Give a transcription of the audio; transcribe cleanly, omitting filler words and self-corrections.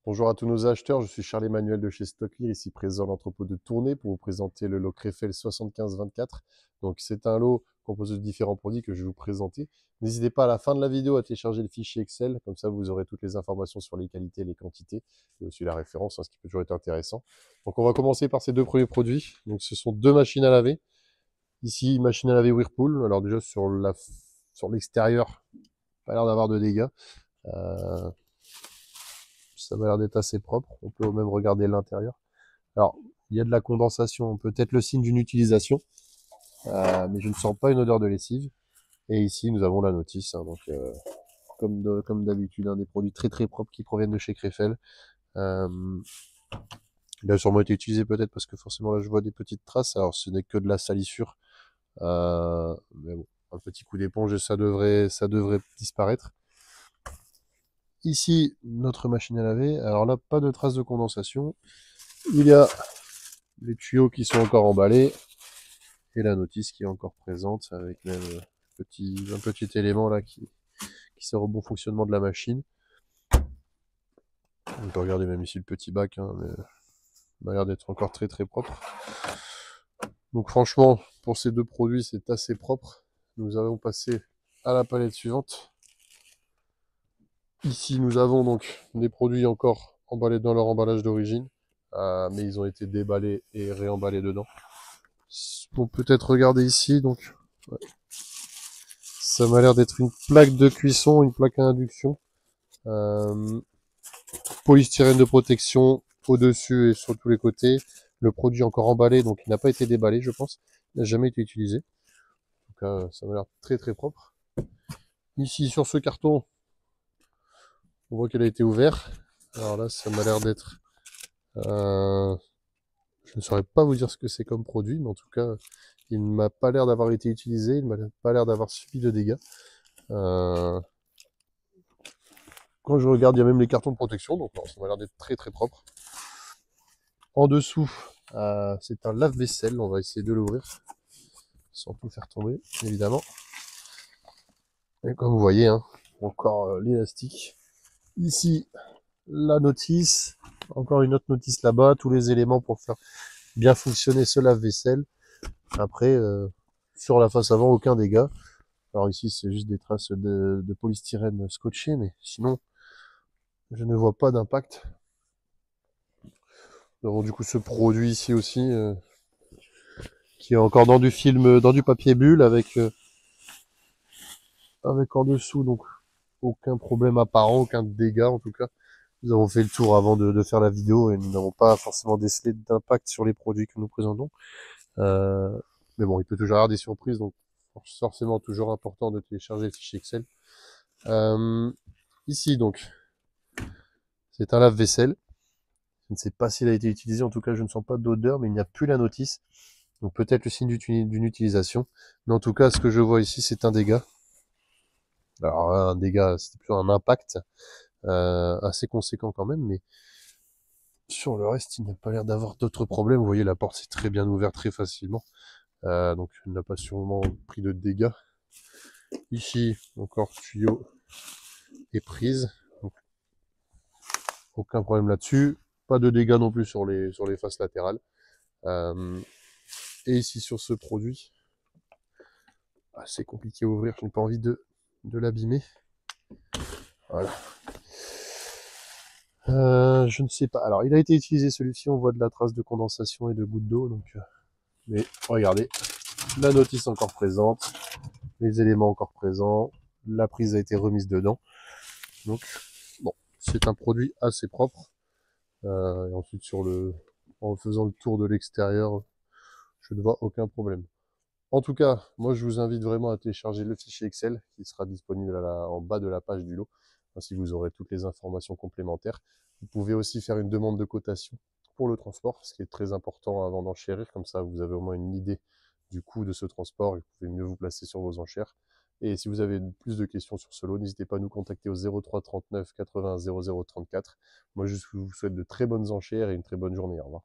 Bonjour à tous nos acheteurs, je suis Charles-Emmanuel de chez Stocklear, ici présent à l'entrepôt de Tournai pour vous présenter le lot Krefel 75-24. Donc c'est un lot composé de différents produits que je vais vous présenter. N'hésitez pas à la fin de la vidéo à télécharger le fichier Excel, comme ça vous aurez toutes les informations sur les qualités, les quantités et aussi la référence, ce qui peut toujours être intéressant. Donc on va commencer par ces deux premiers produits. Donc ce sont deux machines à laver. Ici, machine à laver Whirlpool. Alors déjà sur l'extérieur, pas l'air d'avoir de dégâts. Euh, Ça m'a l'air d'être assez propre. On peut même regarder l'intérieur. Alors, il y a de la condensation, peut-être le signe d'une utilisation, mais je ne sens pas une odeur de lessive. Et ici, nous avons la notice, hein, donc comme d'habitude, des produits très très propres qui proviennent de chez Krefel. Il a sûrement été utilisé peut-être parce que forcément là je vois des petites traces. Alors ce n'est que de la salissure, mais bon, un petit coup d'éponge et ça devrait disparaître. Ici, notre machine à laver. Alors là, pas de traces de condensation. Il y a les tuyaux qui sont encore emballés et la notice qui est encore présente avec même un petit élément là qui sert au bon fonctionnement de la machine. On peut regarder même ici le petit bac, hein, mais il m'a l'air d'être encore très très propre. Donc franchement, pour ces deux produits, c'est assez propre. Nous allons passer à la palette suivante. Ici, nous avons donc des produits encore emballés dans leur emballage d'origine, mais ils ont été déballés et réemballés dedans. On peut peut-être regarder ici, donc ouais. Ça m'a l'air d'être une plaque de cuisson, une plaque à induction, polystyrène de protection au-dessus et sur tous les côtés. Le produit encore emballé, donc il n'a pas été déballé, je pense. Il n'a jamais été utilisé. En tout cas, ça m'a l'air très très propre. Ici, sur ce carton, on voit qu'elle a été ouverte. Alors là, ça m'a l'air d'être... je ne saurais pas vous dire ce que c'est comme produit, mais en tout cas, il ne m'a pas l'air d'avoir été utilisé, il ne m'a pas l'air d'avoir subi de dégâts. Quand je regarde, il y a même les cartons de protection, donc ça m'a l'air d'être très très propre. En dessous, c'est un lave-vaisselle, on va essayer de l'ouvrir, sans tout faire tomber, évidemment. Et comme vous voyez, hein, encore l'élastique. Ici, la notice, encore une autre notice là-bas, tous les éléments pour faire bien fonctionner ce lave-vaisselle. Après, sur la face avant, aucun dégât. Alors ici, c'est juste des traces de polystyrène scotché, mais sinon, je ne vois pas d'impact. Nous avons du coup ce produit ici aussi, qui est encore dans du film, dans du papier bulle, avec en dessous, donc aucun problème apparent, aucun dégât en tout cas. Nous avons fait le tour avant de faire la vidéo et nous n'avons pas forcément décelé d'impact sur les produits que nous présentons. Mais bon, il peut toujours y avoir des surprises, donc forcément toujours important de télécharger le fichier Excel. Ici donc, c'est un lave-vaisselle. Je ne sais pas s'il a été utilisé, en tout cas je ne sens pas d'odeur, mais il n'y a plus la notice. Donc peut-être le signe d'une utilisation. Mais en tout cas, ce que je vois ici, c'est un dégât. Alors un dégât, c'est plutôt un impact assez conséquent quand même, mais sur le reste, il n'a pas l'air d'avoir d'autres problèmes. Vous voyez, la porte s'est très bien ouverte très facilement. Donc il n'a pas sûrement pris de dégâts. Ici, encore tuyau et prise. Donc, aucun problème là-dessus. Pas de dégâts non plus sur les faces latérales. Et ici sur ce produit, c'est compliqué à ouvrir, je n'ai pas envie de l'abîmer. Voilà. Je ne sais pas. Alors, il a été utilisé celui-ci, on voit de la trace de condensation et de gouttes d'eau. Donc, mais regardez, la notice encore présente, les éléments encore présents, la prise a été remise dedans. Donc, bon, c'est un produit assez propre. Et ensuite, en faisant le tour de l'extérieur, je ne vois aucun problème. En tout cas, moi je vous invite vraiment à télécharger le fichier Excel qui sera disponible en bas de la page du lot. Ainsi vous aurez toutes les informations complémentaires. Vous pouvez aussi faire une demande de cotation pour le transport, ce qui est très important avant d'enchérir. Comme ça, vous avez au moins une idée du coût de ce transport et vous pouvez mieux vous placer sur vos enchères. Et si vous avez plus de questions sur ce lot, n'hésitez pas à nous contacter au 03 39 80 00 34. Moi, je vous souhaite de très bonnes enchères et une très bonne journée. Au revoir.